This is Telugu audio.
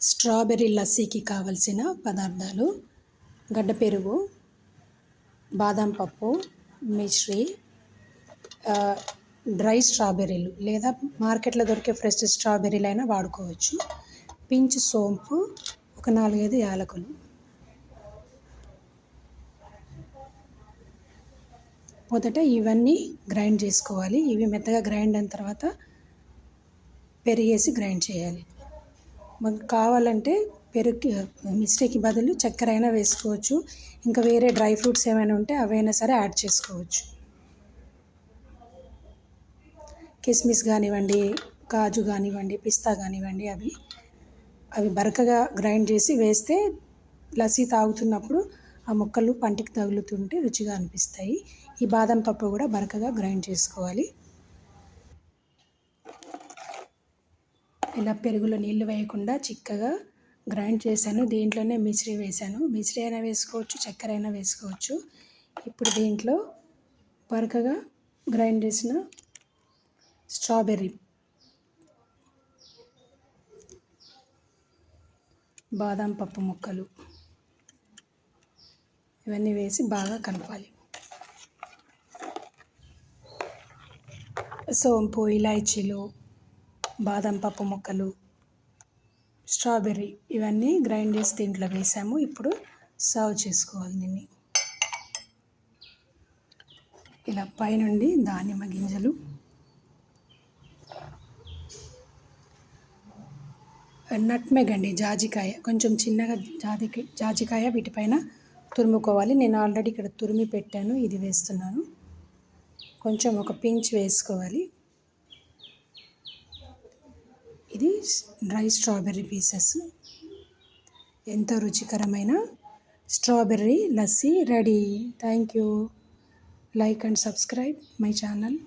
స్ట్రాబెర్రీ లస్సీకి కావలసిన పదార్థాలు: గడ్డ పెరుగు, బాదం పప్పు, మిశ్రీ, డ్రై స్ట్రాబెర్రీలు లేదా మార్కెట్లో దొరికే ఫ్రెష్ స్ట్రాబెర్రీలు అయినా వాడుకోవచ్చు. పించ్ సోంపు, ఒక 4-5 యాలకులు. మొదట ఇవన్నీ గ్రైండ్ చేసుకోవాలి. ఇవి మెత్తగా గ్రైండ్ అయిన తర్వాత పెరిగేసి గ్రైండ్ చేయాలి. మనకు కావాలంటే మిశ్రీకి బదులు చక్కెర అయినా వేసుకోవచ్చు. ఇంకా వేరే డ్రై ఫ్రూట్స్ ఏమైనా ఉంటే అవైనా సరే యాడ్ చేసుకోవచ్చు. కిస్మిస్ కానివ్వండి, కాజు కానివ్వండి, పిస్తా కానివ్వండి, అవి బరకగా గ్రైండ్ చేసి వేస్తే లస్సీ తాగుతున్నప్పుడు ఆ ముక్కలు పంటికి తగులుతుంటే రుచిగా అనిపిస్తాయి. ఈ బాదం పప్పు కూడా బరకగా గ్రైండ్ చేసుకోవాలి. ఇలా పెరుగులో నీళ్లు వేయకుండా చిక్కగా గ్రైండ్ చేశాను. దీంట్లోనే మిశ్రీ వేశాను. మిశ్రీ అయినా వేసుకోవచ్చు, చక్కెర అయినా వేసుకోవచ్చు. ఇప్పుడు దీంట్లో బరకగా గ్రైండ్ చేసిన స్ట్రాబెర్రీ, బాదం పప్పు ముక్కలు ఇవన్నీ వేసి బాగా కలపాలి. సోంపు, ఇలాచీలు, బాదం పప్పు ముక్కలు, స్ట్రాబెర్రీ ఇవన్నీ గ్రైండ్ చేసి దీంట్లో వేసాము. ఇప్పుడు సర్వ్ చేసుకోవాలి. దీన్ని ఇలా పైనుండి దానిమ్మ గింజలు, నట్మెగ్ అండి, జాజికాయ, కొంచెం చిన్నగా జాజికాయ వీటిపైన తురుముకోవాలి. నేను ఆల్రెడీ ఇక్కడ తురిమి పెట్టాను, ఇది వేస్తున్నాను. కొంచెం ఒక పించ్ వేసుకోవాలి. ఇది డ్రై స్ట్రాబెర్రీ పీసెస్. ఎంతో రుచికరమైన strawberry lassi ready. Thank you. Like and subscribe my channel.